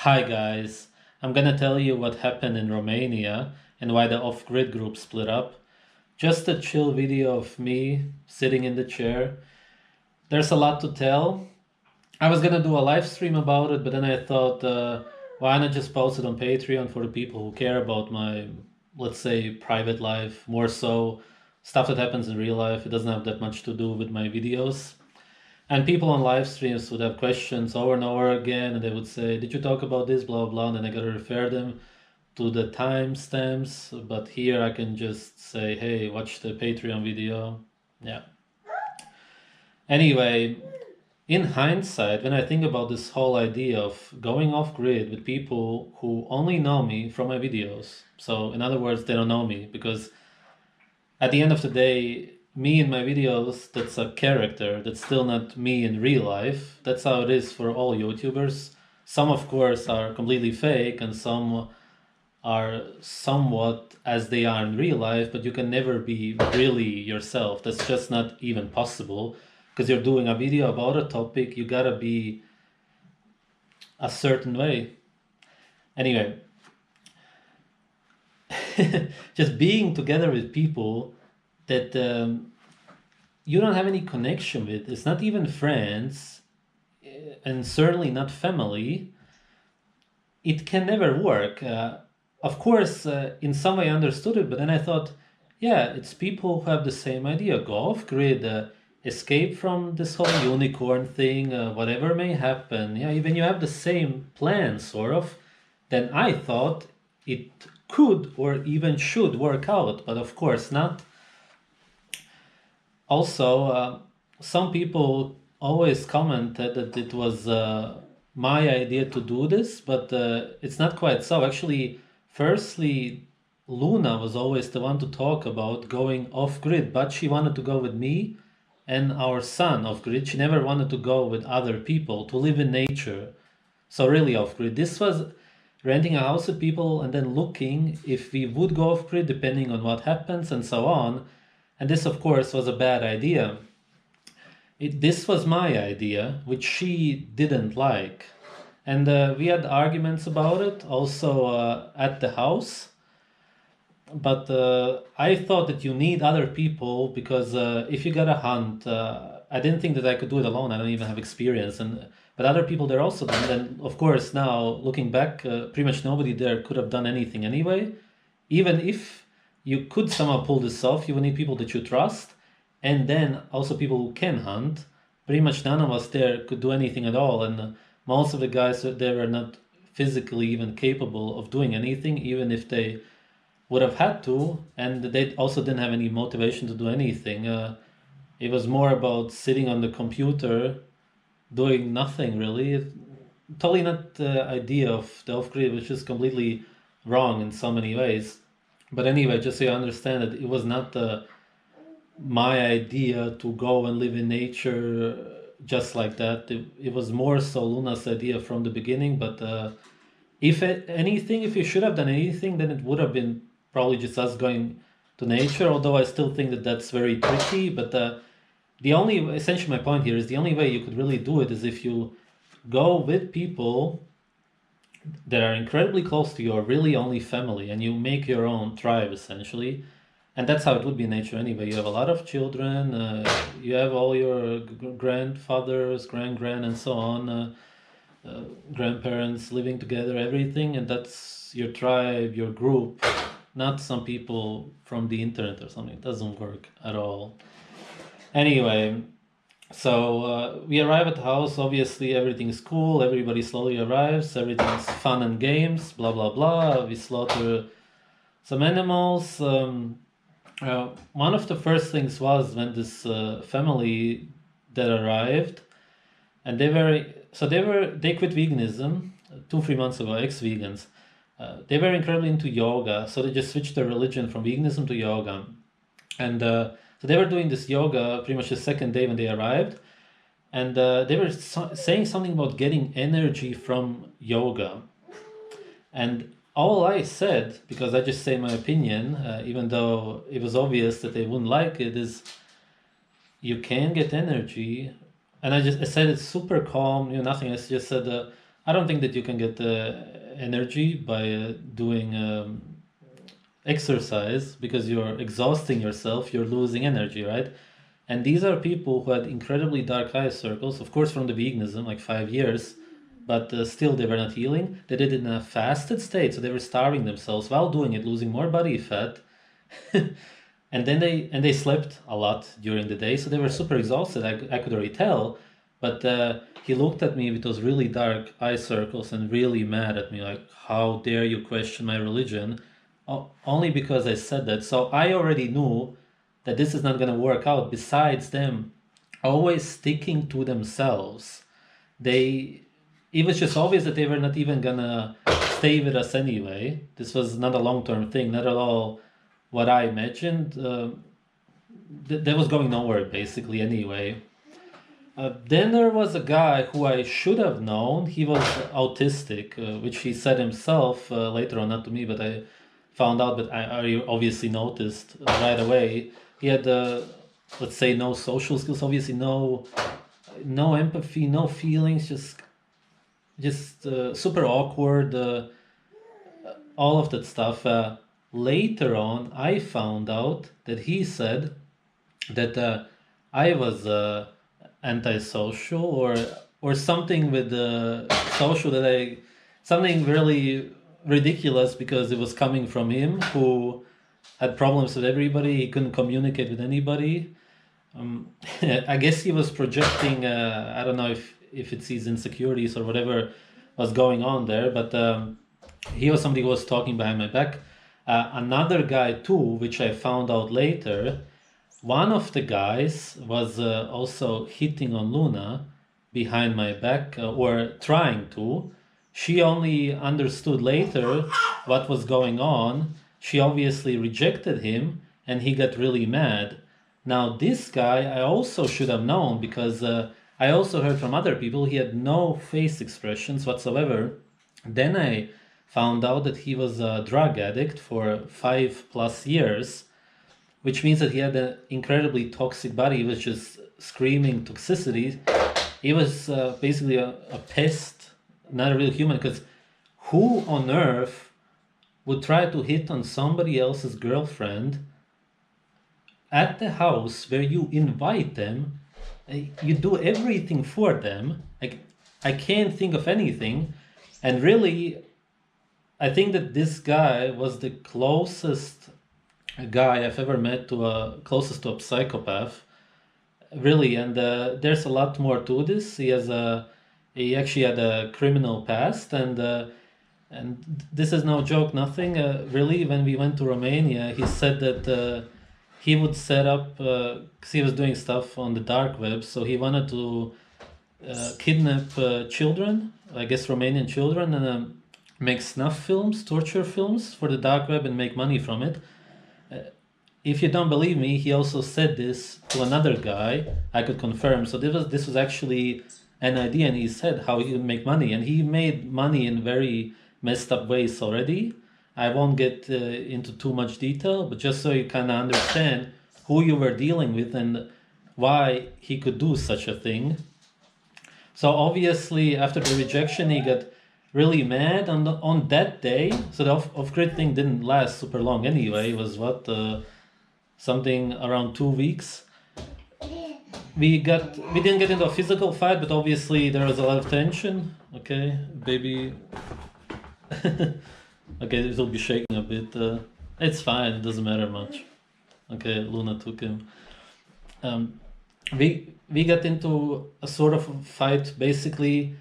Hi guys, I'm gonna tell you what happened in Romania and why the off-grid group split up. Just a chill video of me sitting in the chair. There's a lot to tell. I was gonna do a live stream about it, but then I thought, why not just post it on Patreon for the people who care about my, let's say, private life, more so stuff that happens in real life. It doesn't have that much to do with my videos. And people on live streams would have questions over and over again, and they would say, "Did you talk about this?" Blah blah. And then I gotta refer them to the timestamps. But here I can just say, "Hey, watch the Patreon video." Yeah. Anyway, in hindsight, when I think about this whole idea of going off grid with people who only know me from my videos, so in other words, they don't know me because at the end of the day, me in my videos, that's a character. That's still not me in real life. That's how it is for all YouTubers. Some, of course, are completely fake, and some are somewhat as they are in real life, but you can never be really yourself. That's just not even possible because you're doing a video about a topic. You gotta be a certain way. Anyway, just being together with people that you don't have any connection with. It's not even friends, and certainly not family. It can never work. Of course, in some way I understood it, but then I thought, yeah, it's people who have the same idea. Go off grid, escape from this whole unicorn thing, whatever may happen. Yeah, even you have the same plan, sort of. Then I thought it could or even should work out, but of course not. Also, some people always commented that it was my idea to do this, but it's not quite so. Actually, firstly, Luna was always the one to talk about going off grid, but she wanted to go with me and our son off grid. She never wanted to go with other people to live in nature. So, really off grid. This was renting a house with people and then looking if we would go off grid depending on what happens and so on. And this, of course, was a bad idea. This was my idea, which she didn't like. And we had arguments about it also at the house. But I thought that you need other people because if you gotta hunt, I didn't think that I could do it alone. I don't even have experience. But other people there also done. And of course, now looking back, pretty much nobody there could have done anything anyway. Even if you could somehow pull this off, you would need people that you trust, and then also people who can hunt. Pretty much none of us there could do anything at all, and most of the guys there were not physically even capable of doing anything, even if they would have had to, and they also didn't have any motivation to do anything. It was more about sitting on the computer doing nothing really. Totally not the idea of the off-grid, which is completely wrong in so many ways. But anyway, just so you understand that it was not my idea to go and live in nature just like that. It was more so Luna's idea from the beginning. But anything, if you should have done anything, then it would have been probably just us going to nature. Although I still think that that's very tricky. But essentially my point here is the only way you could really do it is if you go with people that are incredibly close to your really only family and you make your own tribe essentially. And that's how it would be in nature anyway. You have a lot of children, you have all your grandfathers, grand and so on, grandparents living together, everything, and that's your tribe, your group, not some people from the internet or something. It doesn't work at all. Anyway, so we arrive at the house. Obviously, everything's cool. Everybody slowly arrives. Everything's fun and games. Blah blah blah. We slaughter some animals. One of the first things was when this family that arrived, and they quit veganism 2 3 months ago. Ex-vegans. They were incredibly into yoga, so they just switched their religion from veganism to yoga, and so they were doing this yoga pretty much the second day when they arrived, and they were saying something about getting energy from yoga. And all I said, because I just say my opinion, even though it was obvious that they wouldn't like it, is you can get energy. And I said it super calm, nothing. I just said, I don't think that you can get energy by doing exercise, because you're exhausting yourself, you're losing energy, right? And these are people who had incredibly dark eye circles, of course, from the veganism, like 5 years, but still they were not healing. They did it in a fasted state, so they were starving themselves while doing it, losing more body fat. And then they slept a lot during the day, so they were super exhausted. I could already tell, but he looked at me with those really dark eye circles and really mad at me, like, how dare you question my religion? Only because I said that. So I already knew that this is not going to work out. Besides them always sticking to themselves, they it was just obvious that they were not even gonna stay with us anyway. This was not a long-term thing, not at all what I imagined. That was going nowhere basically anyway. Then there was a guy who I should have known. He was autistic, which he said himself later on, not to me, but I found out. But I obviously noticed right away. He had, let's say, no social skills. Obviously, no empathy, no feelings. Just super awkward. All of that stuff. Later on, I found out that he said that I was antisocial, or something with the social, that I something really ridiculous, because it was coming from him, who had problems with everybody. He couldn't communicate with anybody. I guess he was projecting. I don't know if it's his insecurities or whatever was going on there, but he was somebody who was talking behind my back. Another guy too, which I found out later. One of the guys was also hitting on Luna behind my back, or trying to. She only understood later what was going on. She obviously rejected him, and he got really mad. Now, this guy I also should have known, because I also heard from other people he had no face expressions whatsoever. Then I found out that he was a drug addict for 5+ years, which means that he had an incredibly toxic body. He was just screaming toxicity. He was basically a pest, not a real human, because who on earth would try to hit on somebody else's girlfriend at the house where you invite them? You do everything for them. I can't think of anything. And really, I think that this guy was the closest guy I've ever met closest to a psychopath, really. And there's a lot more to this. He actually had a criminal past, and this is no joke, nothing. Really, when we went to Romania, he said that he would set up, because he was doing stuff on the dark web, so he wanted to kidnap children, I guess Romanian children, and make snuff films, torture films for the dark web, and make money from it. If you don't believe me, he also said this to another guy. I could confirm. So this was actually an idea, and he said how he would make money, and he made money in very messed up ways already. I won't get into too much detail, but just so you kind of understand who you were dealing with and why he could do such a thing. So obviously, after the rejection, he got really mad on that day. So the off-grid thing didn't last super long anyway. It was something around 2 weeks. We didn't get into a physical fight, but obviously there was a lot of tension. Okay, baby. Okay, this will be shaking a bit. It's fine. It doesn't matter much. Okay, Luna took him. We got into a sort of fight basically.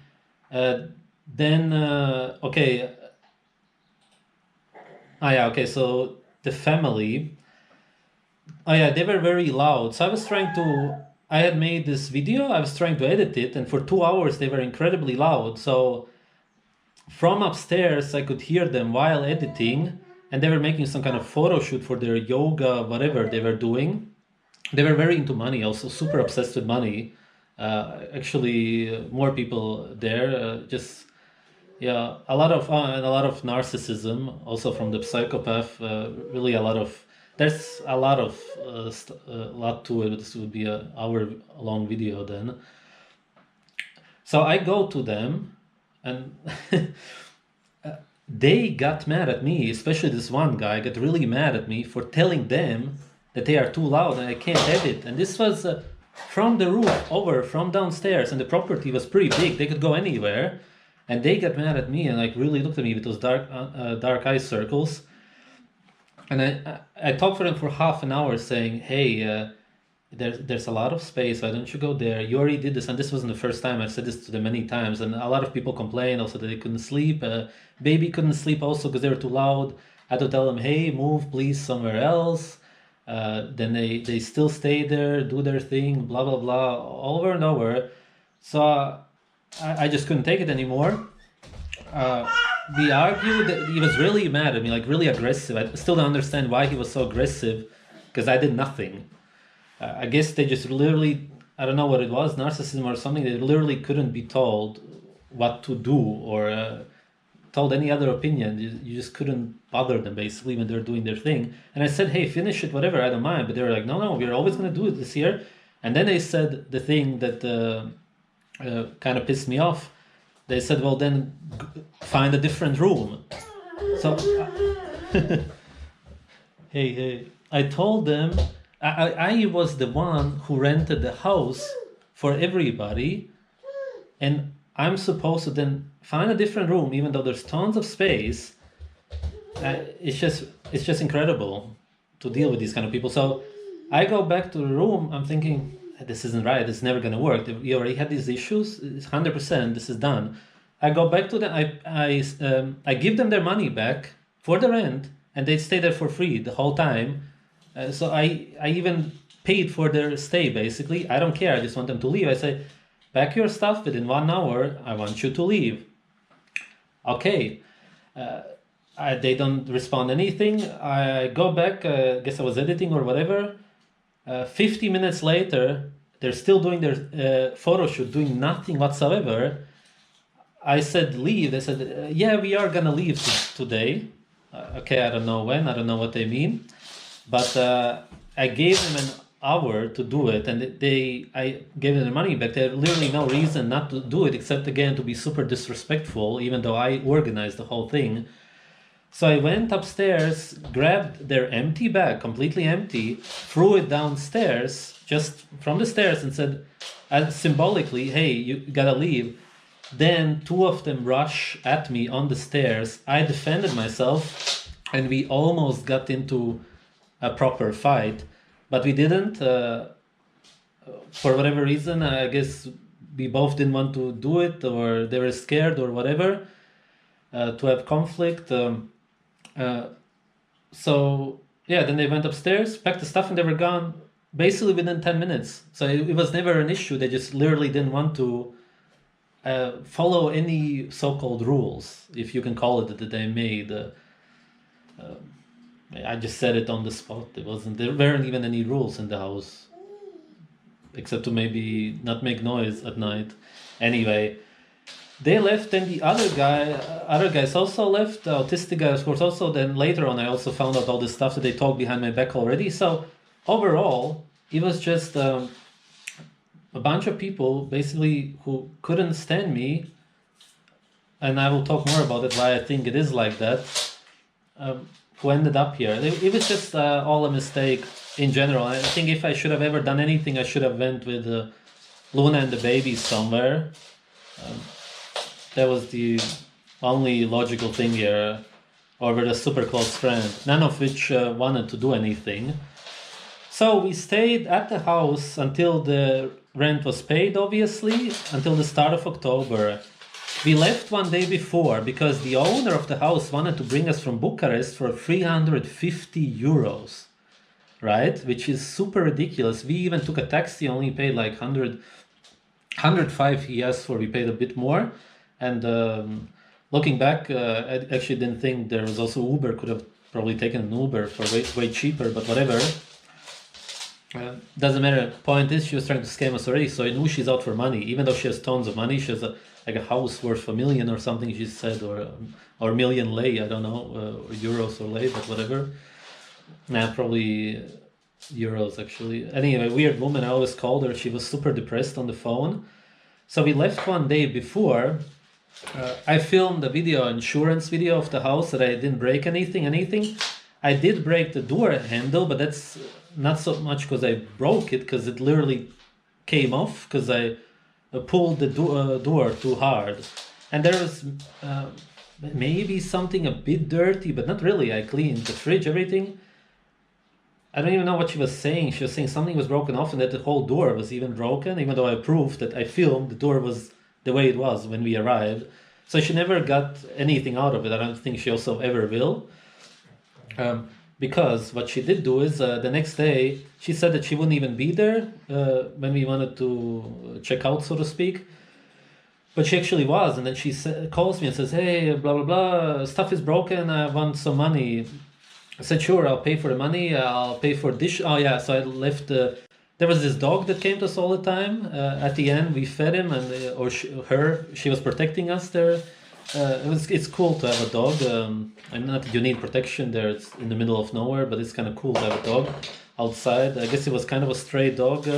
Then okay. Yeah. Okay. So the family. Oh yeah, they were very loud. So I had made this video. I was trying to edit it, and for 2 hours they were incredibly loud. So from upstairs, I could hear them while editing, and they were making some kind of photo shoot for their yoga, whatever they were doing. They were very into money, also super obsessed with money. Actually, more people there. Just yeah, a lot of narcissism, also from the psychopath. Really, there's a lot of lot to it. This would be an hour long video then. So I go to them. And they got mad at me, especially this one guy got really mad at me for telling them that they are too loud and I can't edit. And this was from the roof over, from downstairs, and the property was pretty big. They could go anywhere. And they got mad at me and like really looked at me with those dark eye circles. And I talked for them for half an hour saying, hey, there's a lot of space. Why don't you go there? You already did this. And this wasn't the first time. I've said this to them many times. And a lot of people complained also that they couldn't sleep. Baby couldn't sleep also because they were too loud. I had to tell them, hey, move please somewhere else. Then they still stay there, do their thing, blah, blah, blah, over and over. So I just couldn't take it anymore. We argued. That he was really mad at me, like really aggressive. I still don't understand why he was so aggressive, because I did nothing. I guess they just literally, I don't know what it was, narcissism or something. They literally couldn't be told what to do or told any other opinion. You just couldn't bother them basically when they're doing their thing. And I said, hey, finish it, whatever, I don't mind. But they were like, no, we're always going to do it this year. And then they said the thing that kind of pissed me off. They said, well, then find a different room. So, hey, I told them, I was the one who rented the house for everybody, and I'm supposed to then find a different room, even though there's tons of space. It's just incredible to deal with these kind of people. So I go back to the room. I'm thinking, this isn't right. It's never going to work. You already had these issues. It's 100%. This is done. I go back to them. I give them their money back for the rent, and they stay there for free the whole time. So I even paid for their stay, basically. I don't care. I just want them to leave. I say, pack your stuff within 1 hour. I want you to leave. Okay. They don't respond anything. I go back. Guess I was editing or whatever. 50 minutes later, they're still doing their photo shoot, doing nothing whatsoever. I said, leave. They said, yeah, we are going to leave today. Okay, I don't know when. I don't know what they mean. But I gave them an hour to do it, and I gave them the money back. They had literally no reason not to do it, except, again, to be super disrespectful, even though I organized the whole thing. So I went upstairs, grabbed their empty bag, completely empty, threw it downstairs, just from the stairs, and said, symbolically, hey, you gotta leave. Then 2 of them rush at me on the stairs. I defended myself, and we almost got into a proper fight, but we didn't. For whatever reason, I guess we both didn't want to do it, or they were scared, or whatever, to have conflict. So yeah, then they went upstairs, packed the stuff, and they were gone basically within 10 minutes. So it was never an issue. They just literally didn't want to follow any so-called rules, if you can call it, that they made. I just said it on the spot. There weren't even any rules in the house, except to maybe not make noise at night. Anyway, they left, and the other guys also left. The autistic guy, of course, also. Then later on, I also found out all the stuff that they talked behind my back already. So overall, it was just a bunch of people basically who couldn't stand me, and I will talk more about it, why I think it is like that, who ended up here. It was just all a mistake in general. I think if I should have ever done anything, I should have went with Luna and the baby somewhere. That was the only logical thing here, or with a super close friend, none of which wanted to do anything. So we stayed at the house until the rent was paid, obviously, until the start of October. We left one day before because the owner of the house wanted to bring us from Bucharest for 350 euros, right? Which is super ridiculous. We even took a taxi, only paid like 105 he asked for, we paid a bit more. And looking back, I actually didn't think there was also Uber, could have probably taken an Uber for way cheaper, but whatever. Doesn't matter. Point is, she was trying to scam us already, so I knew she's out for money. Even though she has tons of money, she has like a house worth $1 million or something, she said, or million lei, I don't know, euros or lei, but whatever. Nah, probably euros actually. Anyway, weird woman. I always called her. She was super depressed on the phone. So we left one day before, I filmed a video, insurance video of the house that I didn't break anything. I did break the door handle, but that's not so much because I broke it, because it literally came off because I pulled the door too hard. And there was maybe something a bit dirty, but not really. I cleaned the fridge, everything. I don't even know what she was saying. She was saying something was broken off and that the whole door was even broken, even though I proved that I filmed the door was the way it was when we arrived. So she never got anything out of it. I don't think she also ever will. Because what she did do is the next day, she said that she wouldn't even be there when we wanted to check out, so to speak. But she actually was. And then she calls me and says, hey, blah, blah, blah, stuff is broken. I want some money. I said, sure, I'll pay for the money. I'll pay for dish. Oh, yeah. So I left. There was this dog that came to us all the time. At the end, we fed him, and she was protecting us there. It's cool to have a dog. I'm not that you need protection there. It's in the middle of nowhere, but it's kind of cool to have a dog outside. I guess it was kind of a stray dog.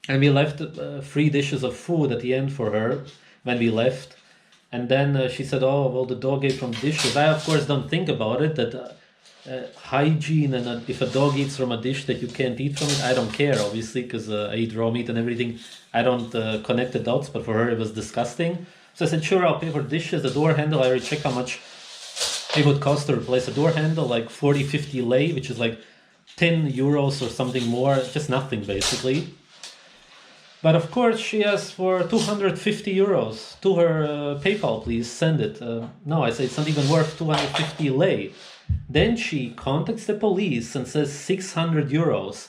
And we left 3 dishes of food at the end for her when we left. And then she said, oh, well, the dog ate from dishes. I, of course, don't think about it, that hygiene, and if a dog eats from a dish that you can't eat from it, I don't care, obviously, because I eat raw meat and everything. I don't connect the dots, but for her it was disgusting. So I said, sure, I'll pay for dishes. The door handle, I already checked how much it would cost to replace a door handle, like 40-50 lei, which is like 10 euros or something more, just nothing basically. But of course, she asked for 250 euros to her PayPal, please send it. No, I say it's not even worth 250 lei. Then she contacts the police and says 600 euros.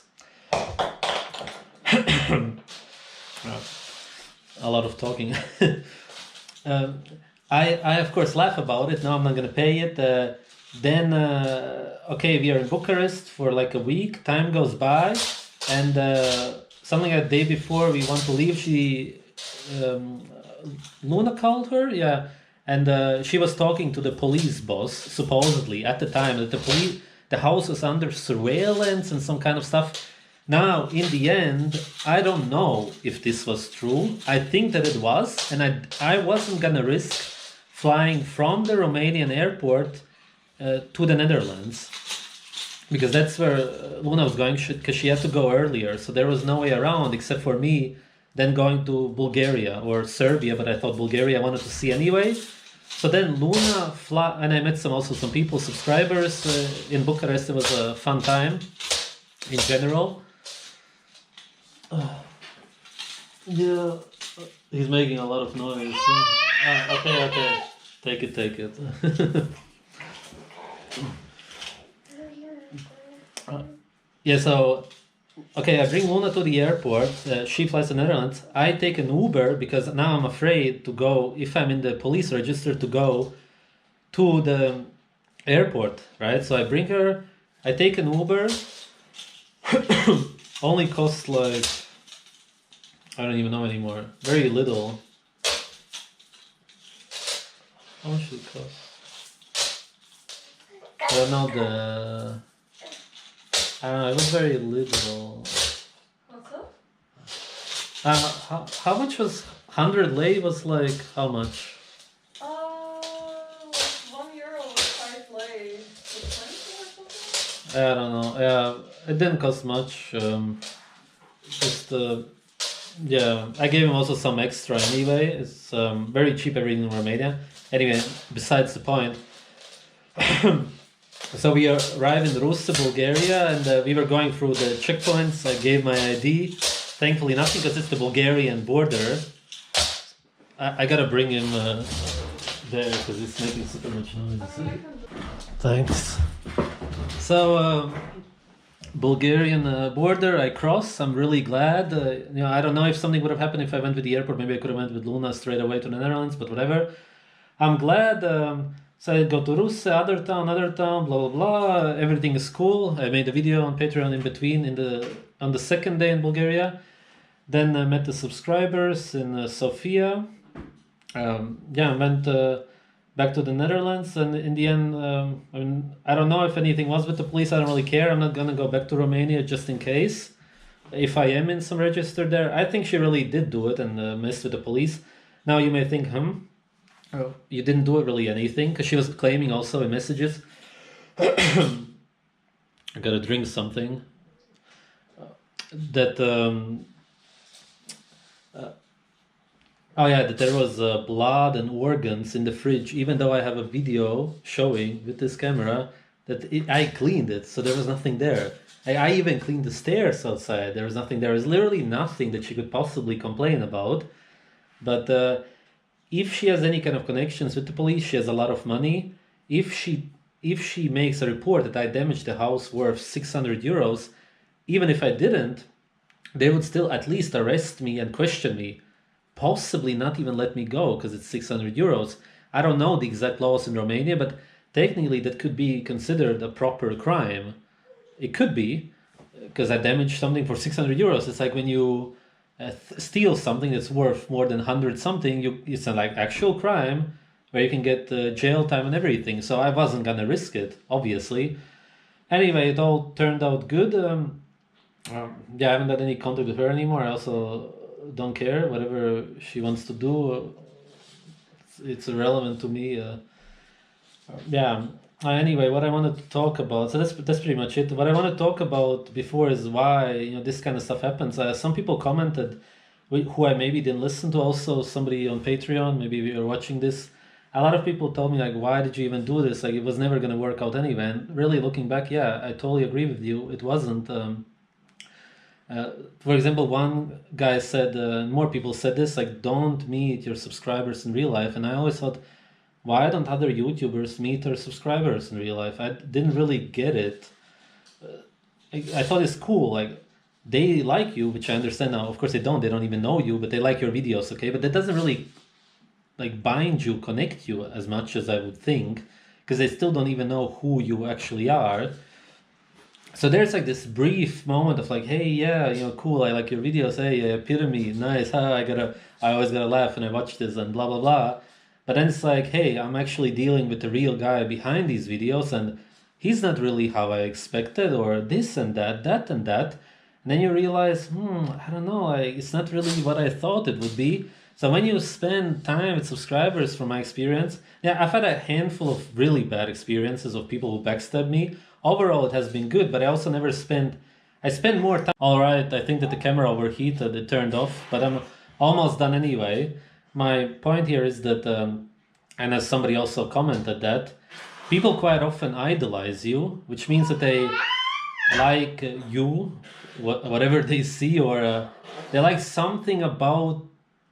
A lot of talking. I of course laugh about it. No, I'm not going to pay it. Then, okay, we are in Bucharest for like a week. Time goes by, and something like the day before we want to leave, Luna called her, yeah, and she was talking to the police boss, supposedly at the time that the house was under surveillance and some kind of stuff. Now, in the end, I don't know if this was true. I think that it was, and I wasn't gonna risk flying from the Romanian airport to the Netherlands, because that's where Luna was going, because she had to go earlier, so there was no way around except for me then going to Bulgaria or Serbia, but I thought Bulgaria I wanted to see anyway. So then Luna and I met some people, subscribers in Bucharest. It was a fun time in general. Yeah, he's making a lot of noise. Okay. Take it. Yeah, so, okay, I bring Luna to the airport. She flies to the Netherlands. I take an Uber because now I'm afraid to go, if I'm in the police register, to go to the airport, right? So I bring her, I take an Uber. Only costs like, I don't even know anymore. Very little. How much did it cost? I don't know it was very little. What's up? How much was 100 lei? Was like how much? €1 was 5 lei. 20 or something? I don't know. Yeah, it didn't cost much. Just yeah, I gave him also some extra anyway. It's very cheap everything in Romania. Anyway, besides the point. So we arrived in Rusa, Bulgaria, and we were going through the checkpoints. I gave my ID. Thankfully nothing, because it's the Bulgarian border. I gotta bring him there because it's making super much noise. Thanks. So Bulgarian border, I cross. I'm really glad. I don't know if something would have happened if I went to the airport. Maybe I could have went with Luna straight away to the Netherlands, but whatever. I'm glad. So I go to Rusa, other town, blah blah blah. Everything is cool. I made a video on Patreon in between on the second day in Bulgaria. Then I met the subscribers in Sofia. I went back to the Netherlands, and in the end, I don't know if anything was with the police. I don't really care. I'm not gonna go back to Romania just in case. If I am in some register there, I think she really did do it and messed with the police. Now you may think, You didn't do really anything, because she was claiming also in messages. I gotta drink something. That oh yeah, that there was blood and organs in the fridge, even though I have a video showing with this camera that I cleaned it, so there was nothing there. I even cleaned the stairs outside. There was nothing there. There's literally nothing that she could possibly complain about. But if she has any kind of connections with the police, she has a lot of money. If she makes a report that I damaged the house worth 600 euros, even if I didn't, they would still at least arrest me and question me. Possibly not even let me go because it's 600 euros. I don't know the exact laws in Romania, but technically that could be considered a proper crime. It could be, because I damaged something for 600 euros. It's like when you steal something that's worth more than 100 something, it's a like actual crime where you can get jail time and everything. So I wasn't gonna risk it, obviously. Anyway, it all turned out good. Yeah, I haven't had any contact with her anymore. I also don't care. Whatever she wants to do, it's irrelevant to me. Yeah. Anyway, what I wanted to talk about, so that's pretty much it. What I want to talk about before is why this kind of stuff happens. Some people commented, who I maybe didn't listen to. Also, somebody on Patreon, maybe you're watching this. A lot of people told me like, why did you even do this? Like, it was never gonna work out anyway. And really, looking back, yeah, I totally agree with you. It wasn't. For example, one guy said, more people said this, like, don't meet your subscribers in real life. And I always thought, why don't other YouTubers meet their subscribers in real life? I didn't really get it. I thought it's cool, like, they like you, which I understand now. Of course they don't even know you, but they like your videos, okay? But that doesn't really, like, bind you, connect you as much as I would think, because they still don't even know who you actually are. So there's like this brief moment of like, hey, yeah, cool, I like your videos, hey, epitome, nice, I always gotta laugh when I watch this and blah blah blah. But then it's like, hey, I'm actually dealing with the real guy behind these videos, and he's not really how I expected, or this and that and that. And then you realize, I don't know, it's not really what I thought it would be. So when you spend time with subscribers, from my experience, yeah, I've had a handful of really bad experiences of people who backstab me. Overall, it has been good, but I also never spent. I spend more time. All right, I think that the camera overheated. It turned off, but I'm almost done anyway. My point here is that, and as somebody also commented that, people quite often idolize you, which means that they like you, whatever they see, or they like something about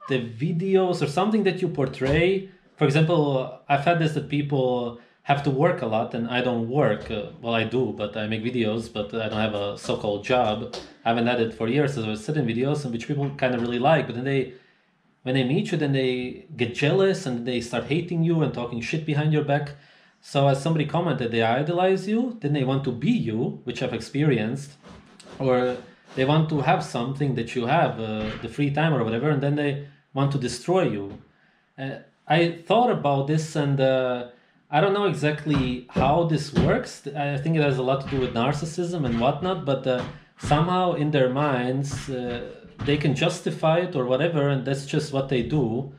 the videos or something that you portray. For example, I've had this that people have to work a lot and I don't work. Well, I do, but I make videos, but I don't have a so-called job. I haven't had it for years, so I was sitting videos, and which people kind of really like. But then when they meet you, then they get jealous and they start hating you and talking shit behind your back. So as somebody commented, they idolize you, then they want to be you, which I've experienced, or they want to have something that you have, the free time or whatever, and then they want to destroy you. I thought about this, and I don't know exactly how this works. I think it has a lot to do with narcissism and whatnot, but somehow in their minds, they can justify it or whatever, and that's just what they do.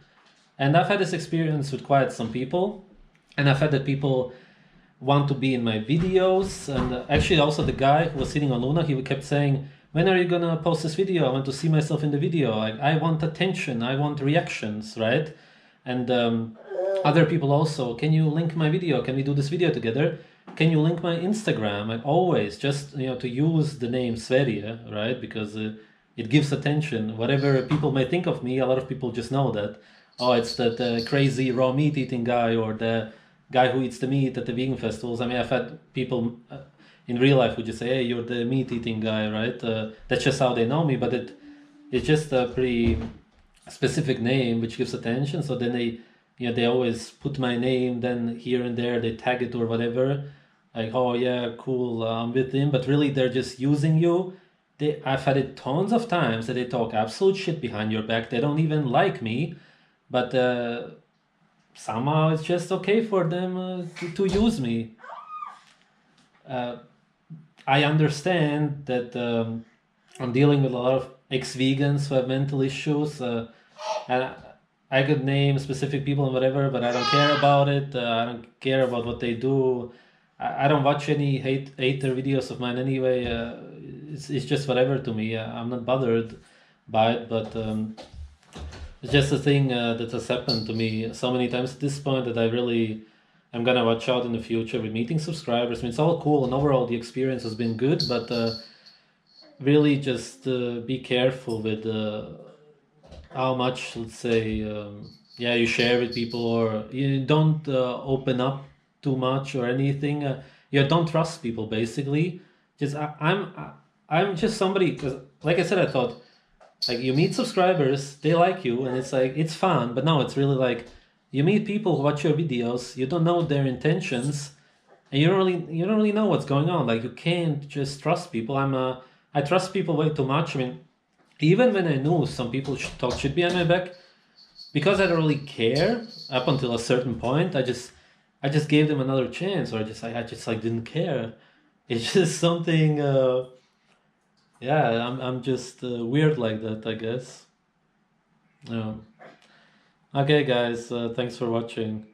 And I've had this experience with quite some people, and I've had that people want to be in my videos. And actually, also the guy who was sitting on Luna, he kept saying, when are you gonna post this video? I want to see myself in the video. I want attention. I want reactions, right? And other people also, can you link my video? Can we do this video together? Can you link my Instagram? Like always, just to use the name Sverige, right? Because it gives attention. Whatever people may think of me, a lot of people just know that. Oh, it's that crazy raw meat eating guy, or the guy who eats the meat at the vegan festivals. I mean, I've had people in real life who just say, hey, you're the meat eating guy, right? That's just how they know me, but it's just a pretty specific name which gives attention. So then they always put my name, then here and there they tag it or whatever, like, oh yeah, cool, I'm with him, but really they're just using you. I've had it tons of times that they talk absolute shit behind your back. They don't even like me, but somehow it's just okay for them to use me. I understand that I'm dealing with a lot of ex-vegans who have mental issues, and I could name specific people and whatever, but I don't care about it. I don't care about what they do. I don't watch any hater videos of mine anyway. It's just whatever to me. I'm not bothered by it, but it's just a thing that has happened to me so many times at this point that I really am gonna watch out in the future with meeting subscribers. I mean, it's all cool and overall the experience has been good, but really just be careful with how much, let's say, yeah, you share with people, or you don't open up too much or anything. You don't trust people basically. Just I'm just somebody, because like I said, I thought like you meet subscribers, they like you, and it's like it's fun. But now it's really like you meet people who watch your videos, you don't know their intentions, and you don't really know what's going on. Like you can't just trust people. I trust people way too much. I mean, even when I knew some people talk shit behind my back, because I don't really care up until a certain point, I just gave them another chance, or I just like didn't care. It's just something. Yeah, I'm just weird like that, I guess. Yeah. Okay, guys. Thanks for watching.